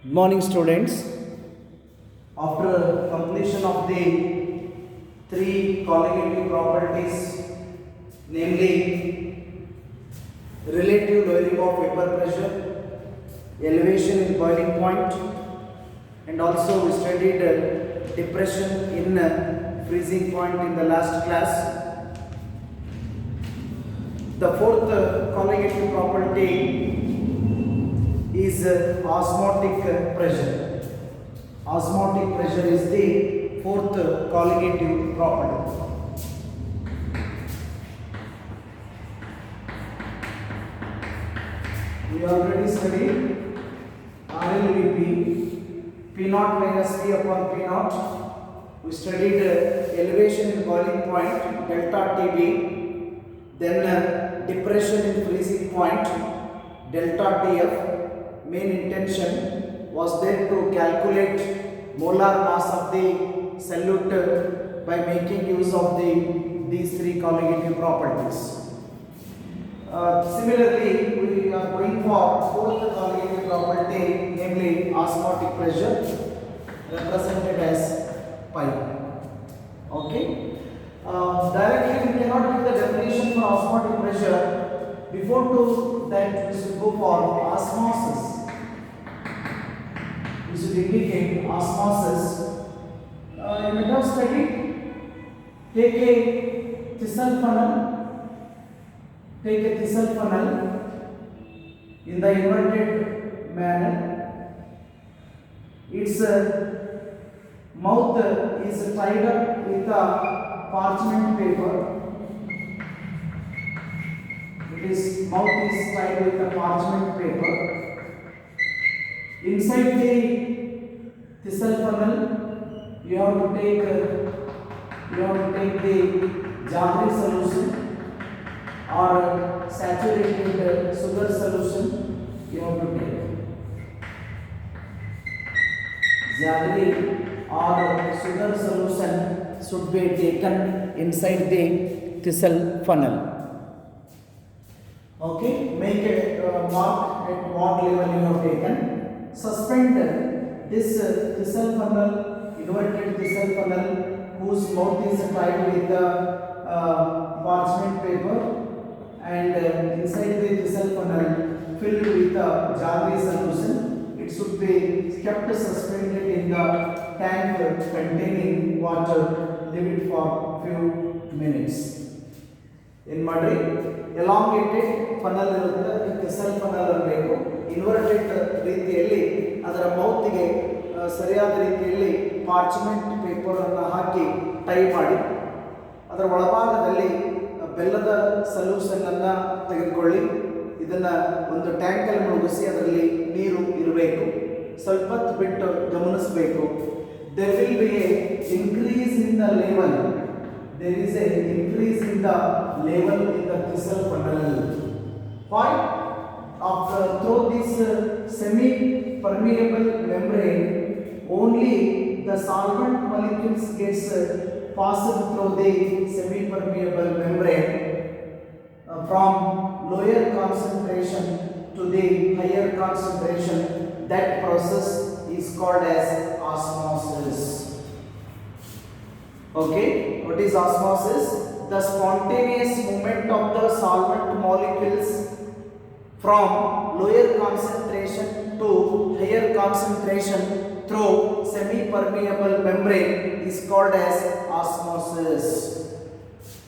Good morning, students. After completion of the three colligative properties, namely relative lowering of vapor pressure, elevation in boiling point, and also we studied depression in freezing point in the last class. The fourth colligative property is osmotic pressure. Osmotic pressure is the fourth colligative property. We already studied RLVP, P naught minus P upon P naught. We studied elevation in boiling point, delta TB, then depression in freezing point, delta TF. Main intention was there to calculate molar mass of the solute by making use of these three colligative properties. Similarly, we are going for fourth colligative property, namely osmotic pressure, represented as pi. Okay. Directly we cannot give the definition for osmotic pressure. Before that, we should go for osmosis. We should indicate osmosis. You might have studied. Take a thistle funnel. Take a thistle funnel in the inverted manner. Its mouth is tied up with a parchment paper. Its mouth is tied with a parchment paper. Inside the thistle funnel, you have to take the jaggery solution or saturated sugar solution. You have to take jaggery or sugar solution should be taken inside the thistle funnel. Okay, make a mark at what level you have taken. Suspend this thistle funnel, inverted thistle funnel, whose mouth is tied with the parchment paper, and inside the thistle funnel filled with the jaggery solution. It should be kept suspended in the tank containing water. Leave it for few minutes. In Madrid, elongated funnel irutte, thistle funnel irಬೇಕು. Inverted ರೀತಿಯಲ್ಲಿ ಅದರ ಮೌತ್ಗೆ ಸರಿಯಾದ ರೀತಿಯಲ್ಲಿ parchment paper ಅನ್ನು ಹಾಕಿ tie ಮಾಡಿ ಅದರ ಒಳಭಾಗದಲ್ಲಿ ಬೆಲ್ಲದ ಸೊಲ್ಯೂಷನ್ ಅನ್ನು ತೆಗೆದುಕೊಳ್ಳಿ. ಇದನ್ನು ಒಂದು ಟ್ಯಾಂಕಲ್ಲಿ ಮುಳುಗಿಸಿ ಅದರಲ್ಲಿ ನೀರು ಇರಬೇಕು. ಸ್ವಲ್ಪ ಹೊತ್ತು ಬಿಟ್ಟು ಗಮನಿಸಬೇಕು. There will be a increase in the level. There is a increase in the level in the thistle funnel. Why? After through this semi-permeable membrane, only the solvent molecules gets passed through the semi-permeable membrane from lower concentration to the higher concentration. That process is called as osmosis. Okay, what is osmosis? The spontaneous movement of the solvent molecules from lower concentration to higher concentration through semi-permeable membrane is called as osmosis.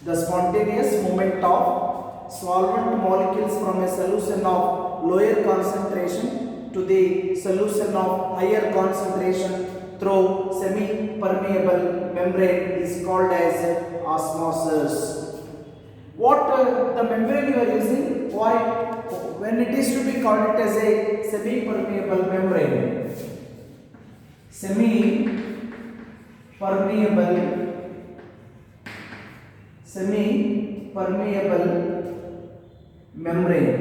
The spontaneous movement of solvent molecules from a solution of lower concentration to the solution of higher concentration through semi-permeable membrane is called as osmosis. What the membrane you are using? Why? When it is to be called it as a semi-permeable membrane. Semi-permeable membrane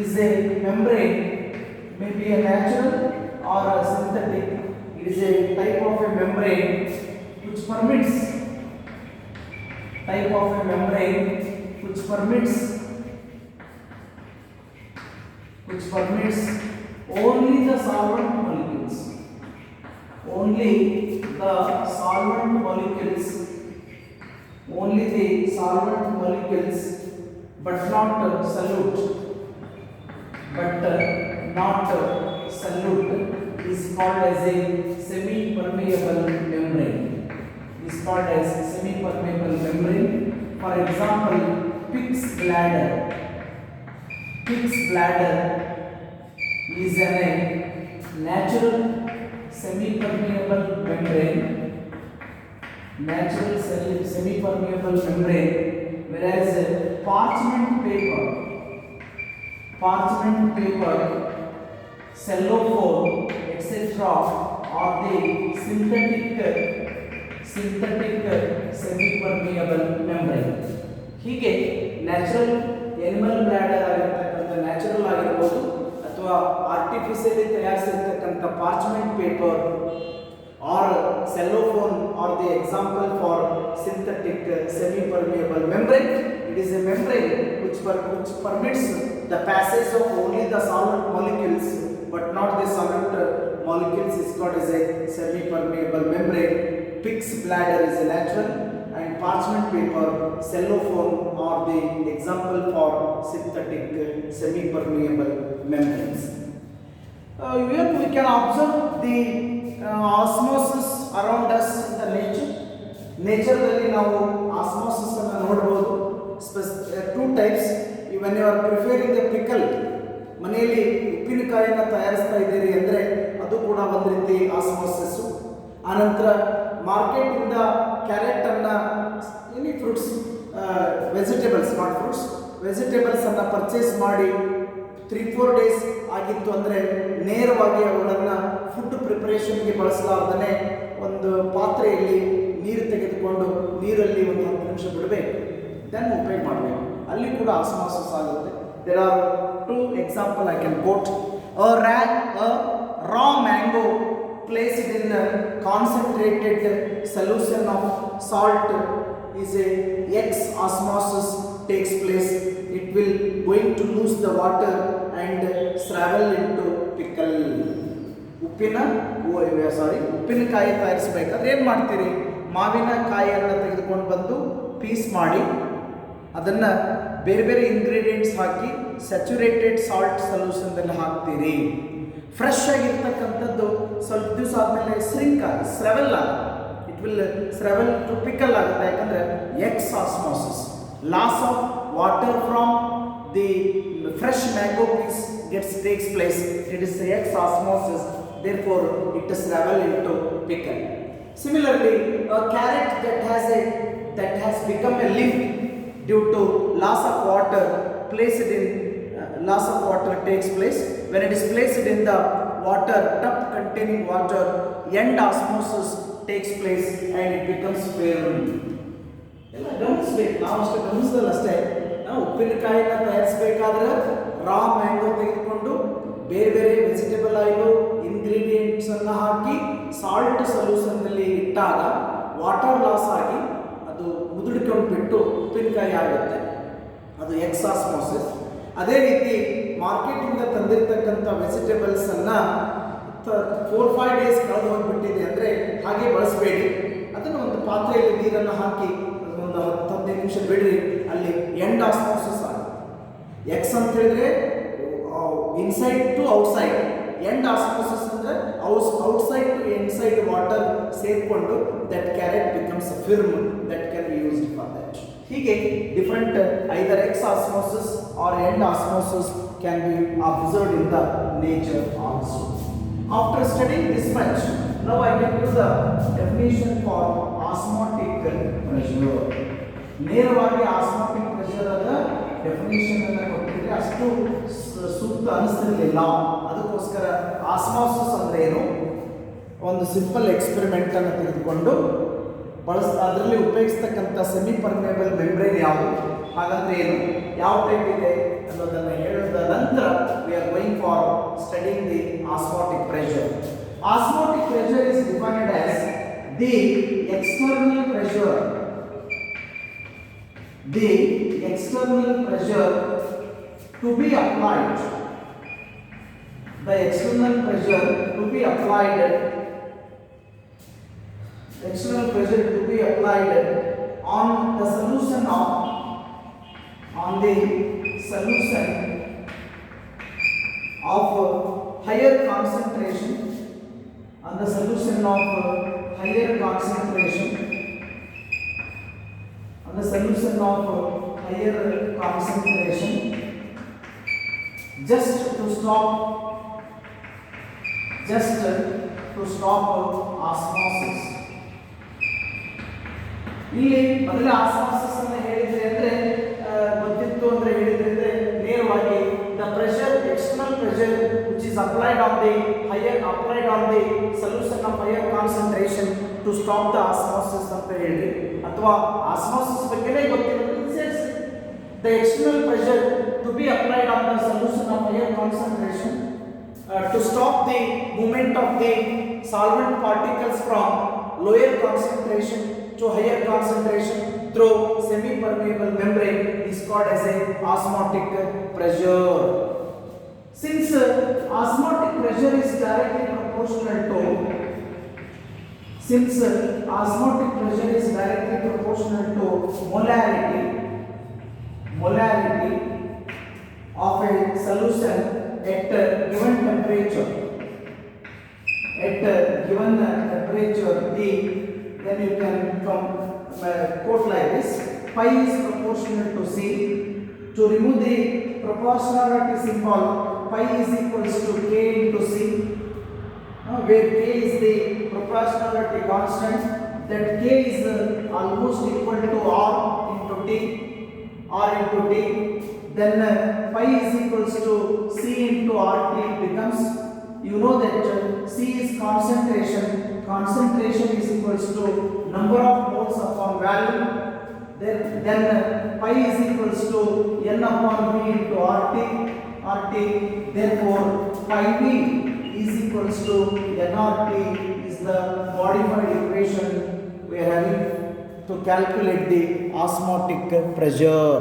is a membrane, may be a natural or a synthetic. It is a type of a membrane which permits only the solvent molecules, only the solvent molecules, only the solvent molecules, but not solute, but not solute is called as a semi-permeable membrane. Is called as semi-permeable membrane. For example, pig's bladder. Pig's bladder is a natural semi-permeable membrane. Natural semi-permeable membrane, whereas parchment paper, cellophane, etc. are the synthetic semi-permeable membrane. ಹೀಗೆ natural animal bladder ಆಗಿರತಕ್ಕಂಥ natural ಆಗಿರ್ಬೋದು ಅಥವಾ artificially ತಯಾರಿಸಿರ್ತಕ್ಕಂಥ parchment paper or cellophane or the example for synthetic semi-permeable membrane. It is a membrane which permits the passage of only the solid molecules but not the solid molecules is called as a semi-permeable membrane. Pig's bladder is a natural and parchment paper, cellophane are the example for synthetic semi-permeable membranes. Here we can observe the osmosis around us in the nature. ನೇಚರ್ದಲ್ಲಿ ನಾವು osmosis ಅನ್ನು ನೋಡಬಹುದು. Two types. when you are preparing a pickle, ಮನೆಯಲ್ಲಿ ಉಪ್ಪಿನಕಾಯಿಯನ್ನು ತಯಾರಿಸ್ತಾ ಇದ್ದೀರಿ ಅಂದರೆ ಅದು ಕೂಡ ಒಂದು ರೀತಿ ಆಸ್ಮೋಸಿಸ್. ಆನಂತರ ಮಾರ್ಕೆಟಿಂದ ಕ್ಯಾರೆಟನ್ನು any fruits vegetables not fruits ವೆಜಿಟೇಬಲ್ಸನ್ನು ಪರ್ಚೇಸ್ ಮಾಡಿ 3-4 ಡೇಸ್ ಆಗಿತ್ತು ಅಂದರೆ ನೇರವಾಗಿ ಅವುಗಳನ್ನು ಫುಡ್ ಪ್ರಿಪರೇಷನ್ಗೆ ಬಳಸಲಾರ್ದೇ ಒಂದು ಪಾತ್ರೆಯಲ್ಲಿ ನೀರು ತೆಗೆದುಕೊಂಡು ನೀರಲ್ಲಿ ಒಂದು 10 ನಿಮಿಷ ಬಿಡಬೇಕು, ದೆನ್ ಉಪಯೋಗ ಮಾಡಬೇಕು. ಅಲ್ಲಿ ಕೂಡ ಆಸ್ಮೋಸಿಸ್ ಆಗುತ್ತೆ. There are 2 examples I can quote. A raw mango placed in a concentrated solution of salt is a X osmosis takes place. It will going to lose the water and shrivel into pickle. ಉಪ್ಪಿನಕಾಯಿ ತಯಾರಿಸಬೇಕಾದ್ರೆ ಏನು ಮಾಡ್ತೀರಿ? ಮಾವಿನಕಾಯಿಯನ್ನು ತೆಗೆದುಕೊಂಡು ಬಂದು piece ಮಾಡಿ ಅದನ್ನು ಬೇರೆ ಬೇರೆ ingredients ಹಾಕಿ ಸ್ಯಾಚುರೇಟೆಡ್ ಸಾಲ್ಟ್ ಸೊಲ್ಯೂಷನ್ದಲ್ಲಿ ಹಾಕ್ತೀರಿ. ಫ್ರೆಶ್ ಆಗಿರ್ತಕ್ಕಂಥದ್ದು ಸ್ವಲ್ಪ ದಿವಸ ಆದಮೇಲೆ ಸ್ರೆವೆಲ್ ಆಗುತ್ತೆ. It will shrivel to pickle ಆಗುತ್ತೆ. ಯಾಕಂದರೆ exosmosis, loss of water from the fresh mango piece takes place. It is X osmosis, therefore it is shrivel into pickle. Similarly, a carrot that has become a leaf due to loss of water takes place. When it is placed in the water tub containing water, end osmosis takes place and it becomes firm. ಎಲ್ಲ ಗಮನಿಸ್ಬೇಕು. ನಾವು ಅಷ್ಟೇ ಗಮನಿಸಲ್ಲ ಅಷ್ಟೇ. ನಾವು ಉಪ್ಪಿನಕಾಯಿನ ತಯಾರಿಸಬೇಕಾದ್ರೆ ರಾ mango ತೆಗೆದುಕೊಂಡು ಬೇರೆ ಬೇರೆ vegetable oil ಇಂಗ್ರೀಡಿಯೆಂಟ್ಸನ್ನು ಹಾಕಿ salt ಸೊಲ್ಯೂಷನ್ನಲ್ಲಿ ಇಟ್ಟಾಗ water loss ಆಗಿ ಅದು ಮುದುಡಿಕೊಂಡು ಬಿಟ್ಟು ಉಪ್ಪಿನಕಾಯಿ ಆಗುತ್ತೆ. ಅದು ಎಕ್ಸ್ ಆಸ್ಮೋಸಿಸ್. ಅದೇ ರೀತಿ ಮಾರ್ಕೆಟಿಂದ ತಂದಿರತಕ್ಕಂಥ ವೆಜಿಟೇಬಲ್ಸನ್ನು 4-5 ಡೇಸ್ ಕಳೆದು ಹೋಗಿಬಿಟ್ಟಿದೆ ಅಂದರೆ ಹಾಗೆ ಬಳಸಬೇಡಿ. ಅದನ್ನು ಒಂದು ಪಾತ್ರೆಯಲ್ಲಿ ನೀರನ್ನು ಹಾಕಿ ಒಂದು 10-15 ನಿಮಿಷ ಬಿಡ್ರಿ, ಅಲ್ಲಿ ಎಂಡ್ ಆಸ್ಮೋಸಿಸ್ ಆಗುತ್ತೆ. ಎಕ್ಸ್ ಅಂತ ಹೇಳಿದ್ರೆ inside to outside, endosmosis ಅಂದರೆ ಔಟ್ಸೈಡ್ ಟು ಇನ್ಸೈಡ್ ವಾಟರ್ ಸೇರಿಕೊಂಡು that carrot becomes firm that can be used for that. ಹೀಗೆ different either exosmosis or endosmosis can be observed in the nature also. After studying this much, now I can use the definition for osmotic pressure. ನೇರವಾಗಿ osmotic pressure ಅದ definition ಅನ್ನು ಕೊಟ್ಟಿದ್ರೆ ಅಷ್ಟು ಸೂಕ್ತ ಅನಿಸ್ತಿರಲಿಲ್ಲ. ಅದಕ್ಕೋಸ್ಕರ osmosis ಅಂದರೆ ಏನು, ಒಂದು ಸಿಂಪಲ್ ಎಕ್ಸ್ಪೆರಿಮೆಂಟ್ ಅನ್ನು ತೆಗೆದುಕೊಂಡು ಅದರಲ್ಲಿ ಉಪಯೋಗಿಸ್ತಕ್ಕಂಥ ಸೆಮಿ ಪರ್ಮೇಬಲ್ ಮೆಂಬ್ರೇನ್ ಯಾವುದು, ಹಾಗಂದ್ರೆ ಏನು, ಯಾವ ಟೈಪ್ ಇದೆ ಅನ್ನೋದನ್ನು ಹೇಳಿದ ನಂತರ we are going for studying the osmotic pressure. Osmotic pressure is defined as the external pressure to be applied the external pressure to be applied, external pressure to be applied on the solution of, on the solution of higher concentration, on the solution of higher concentration, on the solution of higher concentration, just to stop osmosis. ಇಲ್ಲಿ ಮೊದಲೇ osmosis ಅನ್ನು ಹೇಳಿದ್ರೆ ಅಂದ್ರೆ ಗೊತ್ತಿತ್ತು ಅಂದ್ರೆ ಹೇಳಿದ್ರೆ ಅಂದ್ರೆ ನೇರವಾಗಿ the pressure, external pressure which is applied on the solution of higher concentration to stop the osmosis ಅಂತ ಹೇಳಿ ಅಥವಾ ಆಸ್ಮಾಸಿಸ್ ಬಗ್ಗೆನೇ ಗೊತ್ತಿರೋದು. The external pressure to be applied on the solution of higher concentration to stop the movement of the solvent particles from lower concentration to higher concentration through semi-permeable membrane is called as a osmotic pressure. Since osmotic pressure is directly proportional to molarity of a solution at a given temperature, T, then you can quote like this: pi is proportional to C. To remove the proportionality symbol, pi is equals to K into C, where K is the proportionality constant, that K is almost equal to R into T, then pi is equals to C into RT becomes, you know that C is concentration is equals to number of moles upon value, then pi is equals to N upon V into RT, therefore pi V is equals to nRT is the modified equation we are having to calculate the osmotic pressure.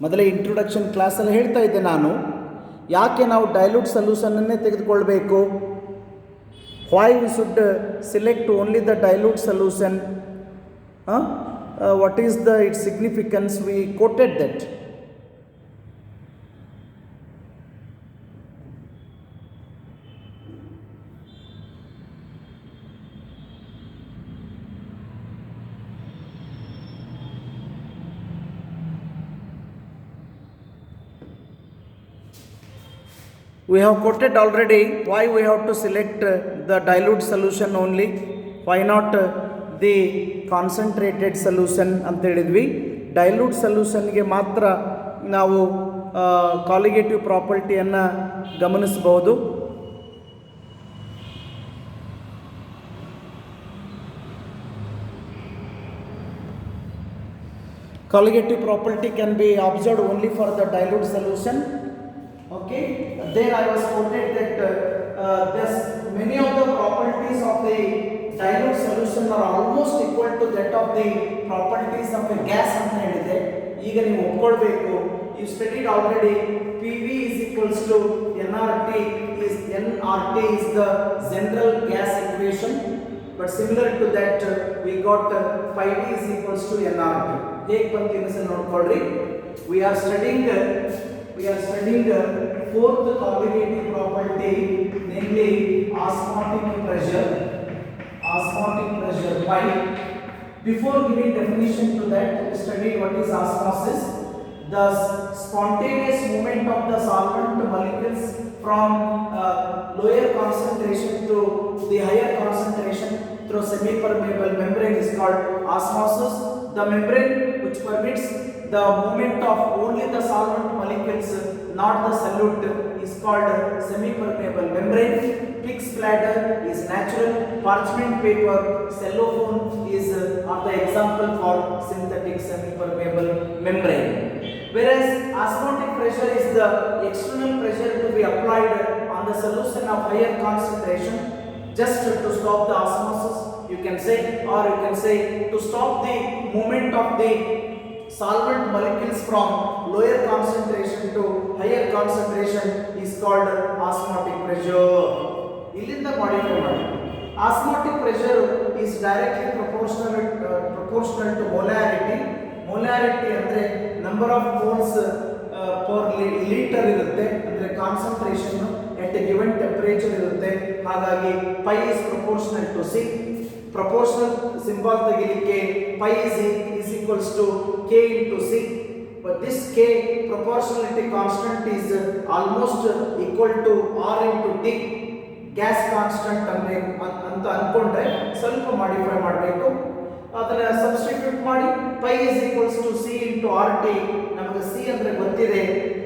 ಮೊದಲೇ introduction ಕ್ಲಾಸಲ್ಲಿ ಹೇಳ್ತಾ ಇದ್ದೆ ನಾನು, ಯಾಕೆ ನಾವು dilute ಸೊಲ್ಯೂಷನನ್ನೇ ತೆಗೆದುಕೊಳ್ಬೇಕು, why we should select only the dilute solution, what is its significance, we quoted that. We have quoted already why we have to select the dilute solution only, why not the concentrated solution ಅಂತ ಹೇಳಿದ್ವಿ. Dilute ಸೊಲ್ಯೂಷನ್ಗೆ ಮಾತ್ರ ನಾವು colligative ಪ್ರಾಪರ್ಟಿಯನ್ನು ಗಮನಿಸಬಹುದು. Colligative property can be observed only for the dilute solution. Okay, there I was quoted that thus many of the properties of the dilute solution are almost equal to that of the properties of a gas ಅಂತ ಹೇಳಿದೆ. ಈಗ ನೀವು ಒಪ್ಕೊಳ್ಬೇಕು, you studied already PV is equals to nRT is the general gas equation, but similar to that we got phi V is equals to nRT. ಹೇಗೆ ಬಂತು ಇನ್ನೊಂದ್ಸಲ ನೋಡ್ಕೊಳ್ರಿ. we are studying fourth colligative property, namely osmotic pressure pi. Before giving definition to that, we studied what is osmosis, the spontaneous movement of the solvent molecules from lower concentration to the higher concentration through semi-permeable membrane is called osmosis. The membrane which permits the movement of only the solvent molecules, not the solute, is called semi-permeable membrane. Pig's bladder is natural. Parchment paper, cellophane are the example for synthetic semi-permeable membrane. Whereas osmotic pressure is the external pressure to be applied on the solution of higher concentration, just to stop the osmosis, you can say, or you can say to stop the movement of the solvent molecules from lower concentration to higher concentration is called osmotic pressure. ಇಲ್ಲಿಂದ modify ಮಾಡಿ. Osmotic pressure is directly proportional to molarity. Molarity ಅಂದ್ರೆ number of moles per liter ಇರುತ್ತೆ, ಅಂದ್ರೆ concentration at a given temperature ಇರುತ್ತೆ. ಹಾಗಾಗಿ pi is proportional to C. Proportional symbol ತೆಗಿಲಿಕ್ಕೆ pi is equals to k into C, but this k proportionality constant is almost equal to r into t. Gas constant ಅಂತ ಅನ್ಕೊಂಡ್ರೆ ಸ್ವಲ್ಪ modify ಮಾಡಬೇಕು. ಅದನ್ನ substitute ಮಾಡಿ pi is equals to C into RT. ನಮಗೆ C ಅಂದ್ರೆ ಗೊತ್ತಿದೆ,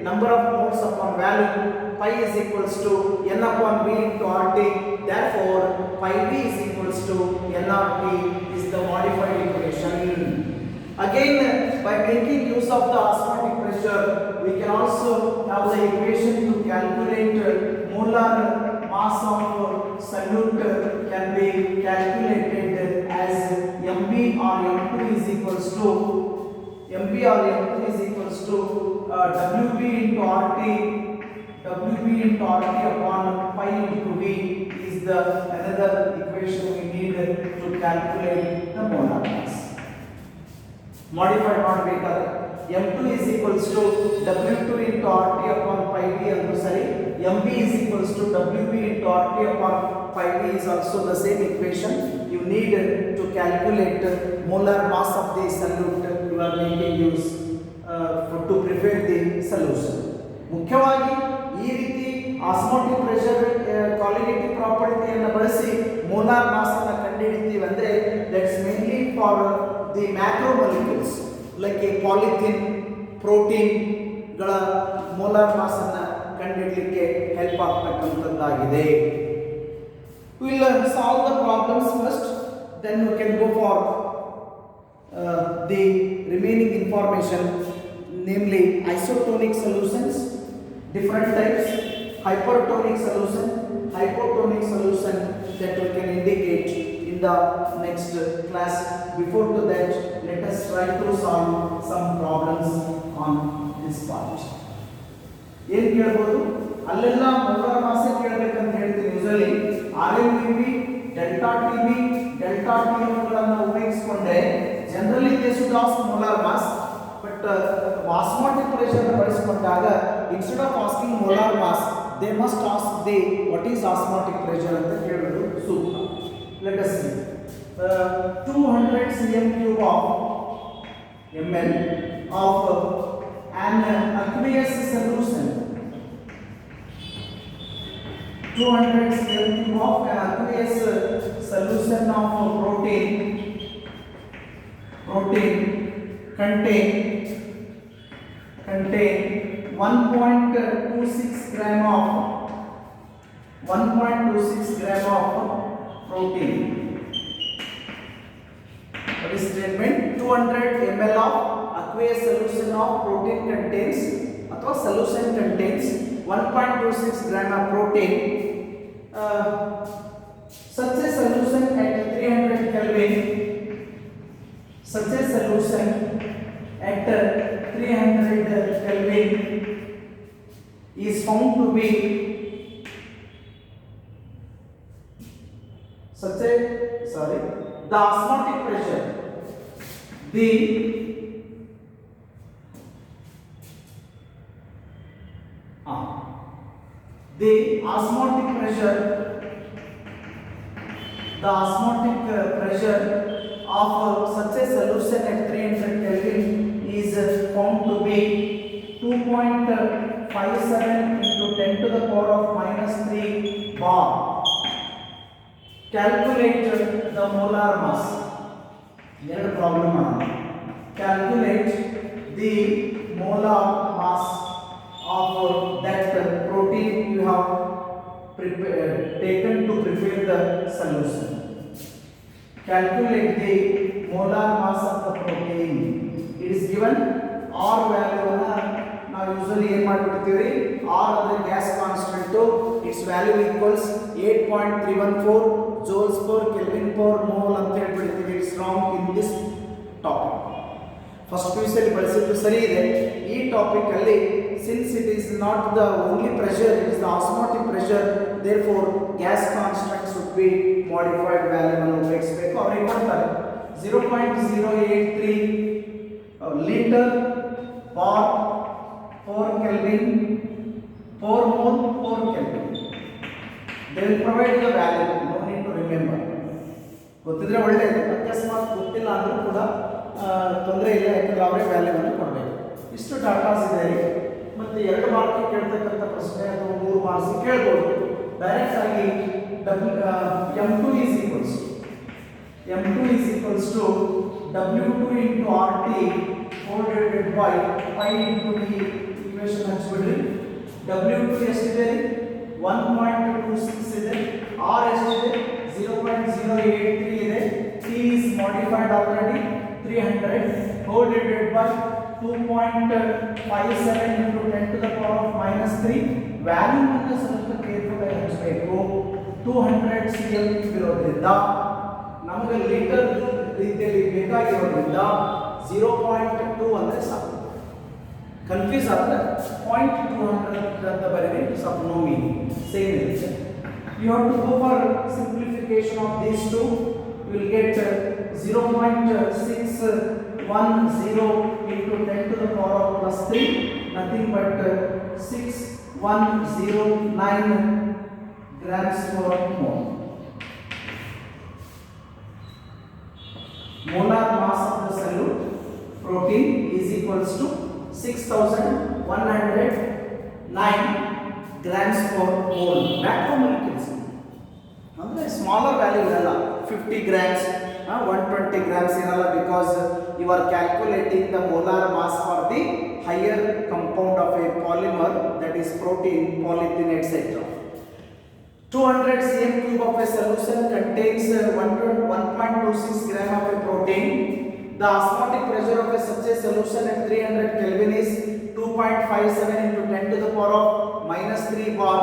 number of moles upon value. pi is equals to n upon v into RT. Therefore pi v is equals to n of t is the modified equation. Again, by making use of the osmotic pressure, we can also have the equation to calculate molar mass of solute can be calculated as mb or m2 is equals to wb into RT. wb into RT upon pi into v is the another equation we need to calculate the molar mass. Modify ಮಾಡಬೇಕಾದ್ರೆ m2 is equals to w2 into RT upon pi v ಅಂದ್ರೂ ಸರಿ, mb is equals to wb into RT upon pi v is also the same equation. You need to calculate molar mass of the solute you are making use to prepare the solution. ಮುಖ್ಯವಾಗಿ ಈ ರೀತಿ osmotic pressure ಕಾಲಿನೇಟಿವ್ ಪ್ರಾಪರ್ಟಿಯನ್ನು ಬಳಸಿ molar mass ಅನ್ನು ಕಂಡುಹಿಡಿತೀವಿ ಅಂದ್ರೆ that's mainly for the macromolecules like a polythene, ಪ್ರೋಟೀನ್ಗಳ molar mass ಅನ್ನು ಕಂಡುಹಿಡಲಿಕ್ಕೆ ಹೆಲ್ಪ್ ಆಗ್ತಕ್ಕಂಥದ್ದಾಗಿದೆ. We will solve the problems first, then we can go for the remaining information, namely isotonic solutions, different types, hypertonic solution, hypotonic solution that we can indicate in the next class. Before to that, let us try to solve some problems on this part. ಏನು ಕೇಳಬಹುದು, ಅಲ್ಲೆಲ್ಲ molar mass ಕೇಳಬೇಕಂತ ಹೇಳ್ತೀನಿ. Usually RMBB, delta TB, delta TF ಗಳನ್ನು ಉಪಯೋಗಿಸಿಕೊಂಡೆ generally they should ask molar mass. But osmotic pressure ಬಳಸಿಕೊಂಡಾಗ instead of asking molar mass they must ask the what is osmotic pressure ಅಂತ ಕೇಳೋದು ಸೂಕ್ತ. Let us see 200 cm³ of ml of an aqueous solution. 200 cm³ of an aqueous solution of protein contain 1.26 gram of protein. What is statement? 200 ml of aqueous solution of protein contains ಅಥವಾ solution contains 1.26 gram of protein. Such a solution at 300 Kelvin is found to be the osmotic pressure. The osmotic pressure of such a solution at 300 Kelvin is found to be 2.57 into 10 to the power of -3 bar. Calculate the molar mass. Here problem ആണ്. Calculate the molar mass of that protein you have taken to prepare the solution. Calculate the molar mass of the protein. It is given R value ನಾವು ಯೂಶಲಿ ಏನು ಮಾಡ್ಬಿಡ್ತೀವಿ, R ಅಂದರೆ gas constant, its value equals 8.314 joules per Kelvin per mole ಅಂತ ಹೇಳ್ಬಿಡ್ತೀವಿ. It's wrong in this topic. First PUC ಅಲ್ಲಿ ಬಳಸಿದ್ದು ಸರಿ ಇದೆ, ಈ ಟಾಪಿಕ್ ಅಲ್ಲಿ since it is not the only pressure, it is the osmotic pressure, therefore gas constant should be modified value ಅನ್ನು ಉಪಯೋಗಿಸಬೇಕು. ಅವರಿಗೆ ಕೊಡ್ತಾರೆ 0.083 liter per 4 Kelvin per mole per Kelvin. They will provide the value, no need to remember. ಗೊತ್ತಿದ್ರೆ ಒಳ್ಳೆಯದು, ಅಕಸ್ಮಾತ್ ಗೊತ್ತಿಲ್ಲ ಅಂದರೂ ಕೂಡ ತೊಂದರೆ ಇಲ್ಲ, ಯಾಕಂದ್ರೆ ಅವರೇ ವ್ಯಾಲ್ಯೂವನ್ನು ಕೊಡಬೇಕು. ಇಷ್ಟು ಡಾಟಾಸ್ ಇದೆ. ಮತ್ತು 2 ಮಾರ್ಕ್ಗೆ ಕೇಳ್ತಕ್ಕಂಥ ಪ್ರಶ್ನೆ ಅಥವಾ 3 ಮಾರ್ಕ್ಸ್ ಕೇಳ್ಬೋದು. ಡೈರೆಕ್ಟ್ ಆಗಿ M2 is equals to W2 into RT whole divided by pi into the equation ಹಚ್ಚಿಬಿಡ್ರಿ. W2 ಎಷ್ಟಿದೆ? 1.26 ಇದೆ. R ಎಷ್ಟಿದೆ? 0.083 ಇದೆ. T is modified already 300 whole divided by 2.57 into 10 to the power of -3. Value ಅನ್ನು ಸ್ವಲ್ಪ careful ಆಗಿ ಹಚ್ಚಬೇಕು. 200 cm ಇರೋದ್ರಿಂದ ನಮಗೆ ಲೀಟರ್ ರೀತಿಯಲ್ಲಿ ಬೇಕಾಗಿರೋದ್ರಿಂದ 0.2 ಅಂದರೆ ಸಾಕು. ಕನ್ಫ್ಯೂಸ್ ಆದರೆ 0.200 ಅಂತ ಬರೀರಿ, ಸ್ವಲ್ಪ ನೋ ಮೀನಿಂಗ್, ಸೇಮ್ ಇರುತ್ತೆ. You have to go for simplification of these two. You will get 0.610 into 10 to the power of +3, nothing but 6109 grams per mole. Molar mass of the solute protein is equals to 6109 grams per mole. Macromolecules ಅಂದರೆ smaller value ಇರಲ್ಲ, 50 grams 120 grams ಇರಲ್ಲ, because you are calculating the molar mass for the higher compound of a polymer, that is protein, polyethylene, etc. 200 cm cube of a solution contains 1.26 gram of a protein. The osmotic pressure of such a solution at 300 Kelvin is 2.57 into 10 to the power of -3 bar.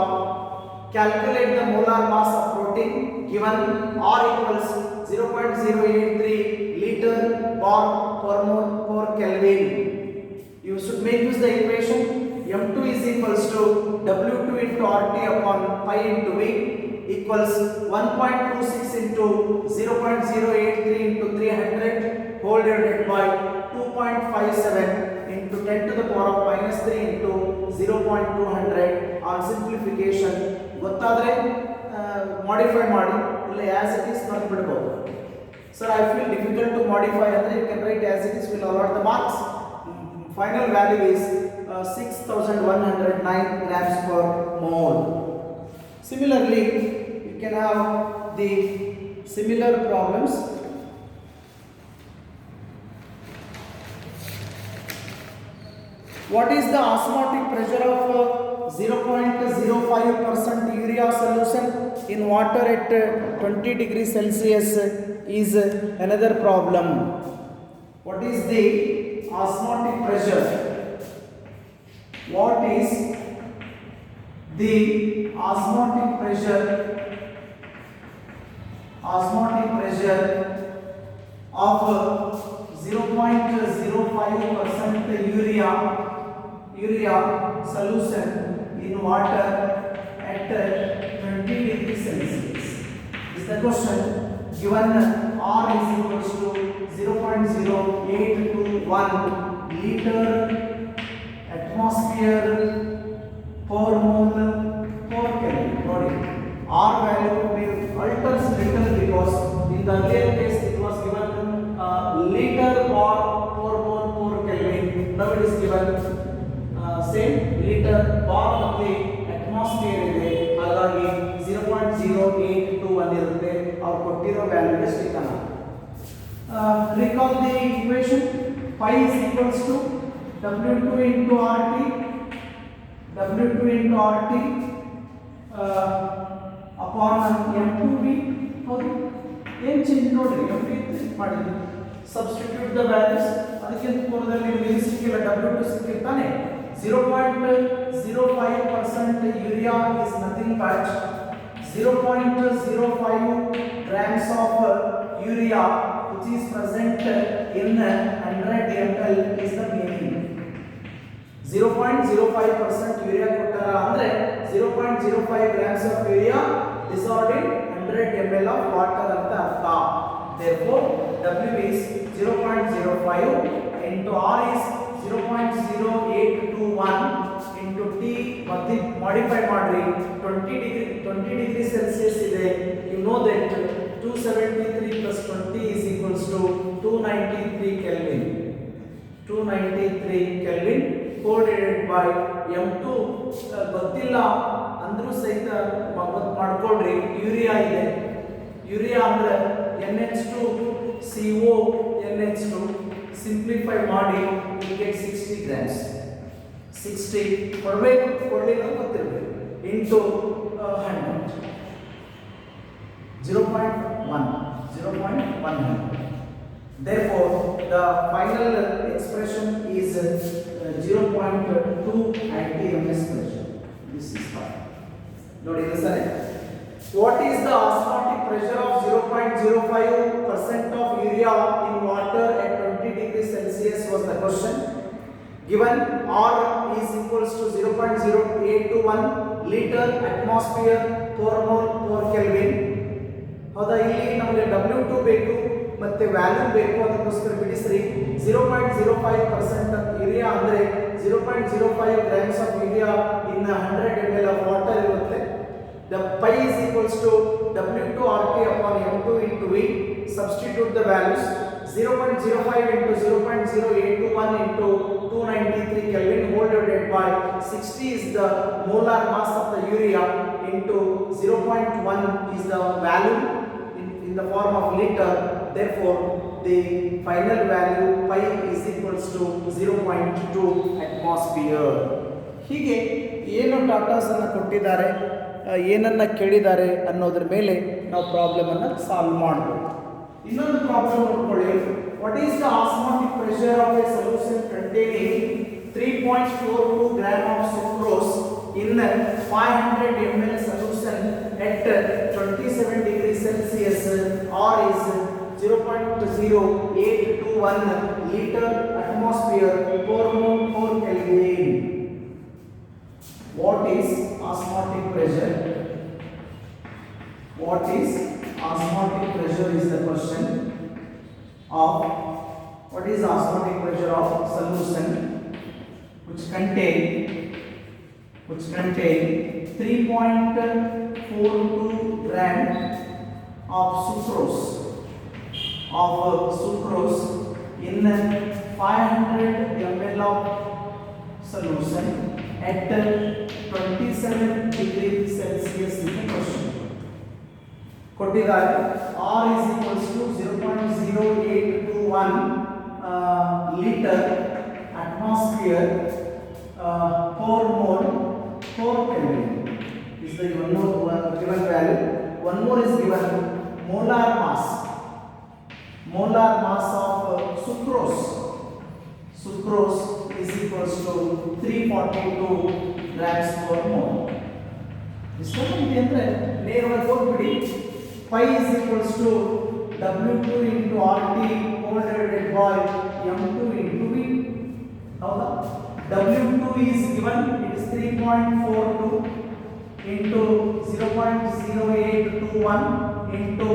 Calculate the molar mass of protein given R equals 0.083 liter bar per mole per Kelvin. You should make use the equation. M2 is equals to W2 into RT upon pi into V equals 1.26 into 0.083 into 300 whole divided by 2.57 into 10 to the power of -3 into 0.200. On simplification ಗೊತ್ತಾದರೆ modify ಮಾಡಿ, ಇಲ್ಲ as it is ಬರೆದು ಬಿಡಬಹುದು. Sir, I feel difficult to modify, ಅಂದರೆ you can write as it is, will allot the marks. Final value is 6109 grams per mole. Similarly, you can have the similar problems. What is the osmotic pressure of 0.05% urea solution in water at 20 degrees Celsius is another problem. What is the osmotic pressure? What is the osmotic pressure of 0.05% urea solution in water at 20 degrees Celsius? Is the question. Given R is equals to 0.0821 liter atmosphere per mole per Kelvin. ನೋಡಿ, R value alters little because in the earlier case it was given liter or per mole per Kelvin. Now it is given same liter or the atmosphere ಇದೆ, ಹಾಗಾಗಿ 0.081 ಇರುತ್ತೆ. ಅವ್ರು ಕೊಟ್ಟಿರೋ value stick ಅನ್ನ recall the equation. Pi is equals to W2 into RT upon M2V. ಹೌದು, ಏನು change ನೋಡ್ರಿ, M2 ಮಾಡಿದ್ವಿ, ಸಬ್ಸ್ಟಿಟ್ಯೂಟ್ ದ ವ್ಯಾಲ್ಯೂಸ್. ಅದಕ್ಕೆ ಪೂರ್ವದಲ್ಲಿ ನಿಮಗೆ ಸಿಕ್ಕಿಲ್ಲ, W2 ಸಿಕ್ಕಿರ್ತಾನೆ. 0.05% urea is nothing but 0.05 grams of urea which is present in 100 ml is the meaning. 0.05% urea ಕೊಟ್ಟಾರ ಅಂದ್ರೆ 0.05 grams of urea dissolved in 100 ml of water ಅಂತ ಅರ್ಥ. Therefore W is 0.05 into R is 0.0821 into T ಮತ್ತೆ modify ಮಾಡ್ರಿ 20 degree Celsius ಇದೆ. You know that 273 plus 20 is equals to 293 Kelvin. 293 Kelvin divided by M2 ಗೊತ್ತಿಲ್ಲ ಅಂದ್ರೂ ಸಹಿತ ಮಾಡ್ಕೊಳ್ರಿ. Urea ಇದೆ, ಯೂರಿಯಾ ಅಂದ್ರೆ NH2CO NH2 ಸಿಂಪ್ಲಿಫೈ ಮಾಡಿ you get 60 grams. 60 ಕೊಡಬೇಕು ಕೊಡಲಿಲ್ಲ ಗೊತ್ತಿರಬೇಕು into 100 0.1. Therefore the final expression is 0.2 atms pressure. This is fine. ನೋಡಿ ಇದು ಸರಿ. What is the osmotic pressure of 0.05% of urea in water at 20 degrees Celsius was the question. Given R is equals to 0.0821 liter atmosphere per mole per Kelvin. ಹೌದಾ, ಇಲ್ಲಿ ನಮಗೆ W2 ಬೇಕು ಮತ್ತೆ value ಬೇಕು, ಅದಕ್ಕೋಸ್ಕರ ಬಿಡಿಸ್ರಿ. 0.05% ಯೂರಿಯಾ ಅಂದ್ರೆ 0.05 grams of urea in 100 ml of water ಇರುತ್ತೆ. The pi is equals to W2 RT upon M2 into V. Substitute the values. 0.05 into 0.0821 into 293 Kelvin whole divided by 60 is the molar mass of the urea into 0.1 is the value in the form of liter. Therefore the final value pi is equals to 0.2 atmosphere. ಹೀಗೆ ಏನು ಡಾಟಾಸ್ ಅನ್ನು ಕೊಟ್ಟಿದ್ದಾರೆ, ಏನನ್ನ ಕೇಳಿದ್ದಾರೆ ಅನ್ನೋದ್ರ ಮೇಲೆ ನಾವು problem ಅನ್ನು ಸಾಲ್ವ್ ಮಾಡಬಹುದು. ಇನ್ನೊಂದು ಪ್ರಾಬ್ಲಮ್ ನೋಡ್ಕೊಳ್ಳಿ. What is the osmotic pressure of A solution containing 3.42 gram of sucrose in 500 ml solution at 27 degrees Celsius? R is 0.0821 liter atmosphere per mole per Kelvin. What is osmotic pressure? What is osmotic pressure is the question of what is osmotic pressure of solution which contain 3.42 gram of sucrose in 500 ml of solution at 27 degrees Celsius is the question. ಕೊಟ್ಟಿದ್ದಾರೆ. R is equals to 0.0821 liter atmosphere per mole per Kelvin is the given value. One more is given molar mass of sucrose is equals to 342 grams per mole. ಇಷ್ಟೊಂದು ಅಂದ್ರೆ ನೇರವಾಗಿ ಹೋಗ್ಬಿಡಿ. pi is equals to W2 into RT whole divided by M2 into V. ಹೌದಾ, W2 is given, it is 3.42 into 0.0821 into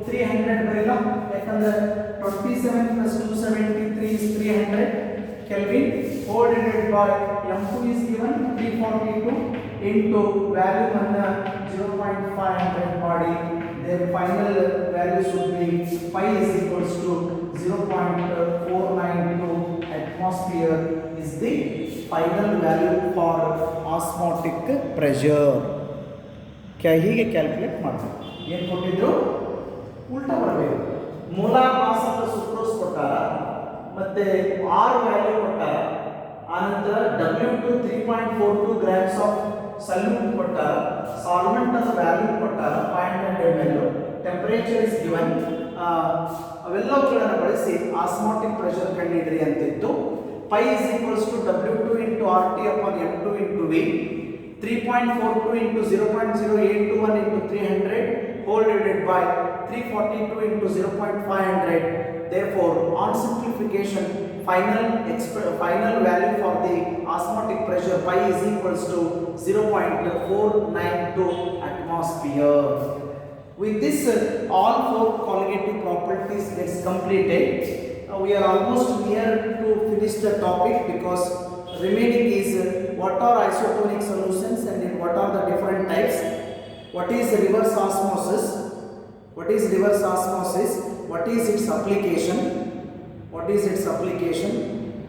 300 ಬರೆಯಲ್ಲ, ಯಾಕಂದ್ರೆ 27 plus 273 is 300 Kelvin whole divided by M2 is given 342 into value ಅನ್ನು 0.500 ಮಾಡಿ. Their final value should be pi is equals to 0.492 atmosphere is the final value for osmotic pressure. क्या ಹೀಗೆ calculate ಮಾಡಬೇಕು. ಏನು ಕೊಟ್ಟಿದ್ರು ಉಲ್ಟಾ ಬರಬೇಕು. ಮೋಲಾರ್ ಮಾಸ್ ಆಫ್ ಸುಕ್ರೋಸ್ ಕೊಟ್ಟಾರ, ಮತ್ತೆ ಆರ್ ವ್ಯಾಲ್ಯೂ ಕೊಟ್ಟಾರ, ಆನಂತರ W2 3.42 grams of ಸಲ್ಯೂಟ್ ಕೊಟ್ಟಾರ, ಸಾಲ್ವೆಂಟ್ ಅದ ವ್ಯಾಲ್ಯೂ ಕೊಟ್ಟಾರ 500 ml, ಟೆಂಪರೇಚರ್ ಇಸ್ ಗಿವನ್. ಅವೆಲ್ಲವುಗಳನ್ನು ಬಳಸಿ ಆಸ್ಮಾಟಿಕ್ ಪ್ರೆಷರ್ ಕಂಡುಹಿಡಿಯಿರಿ ಅಂತಿತ್ತು. pi is equals to W2 into RT upon M2 into V. 3.42 into 0.0821 into 300 whole divided by 342 into 0.500. Therefore on simplification final value for the osmotic pressure pi is equals to 0.492 atmosphere. With this, all four colligative properties gets completed. We are almost near to finish the topic, because remaining is what are isotonic solutions and what are the different types, what is reverse osmosis, what is reverse osmosis, what is its application,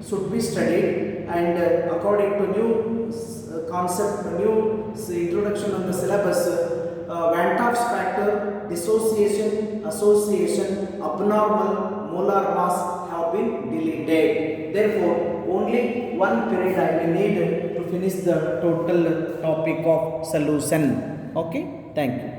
should be studied, and according to new concept, new introduction on the syllabus, Van 't Hoff's factor, dissociation, association, abnormal molar mass have been deleted. Therefore, only one period I will need to finish the total topic of solution. Okay, thank you.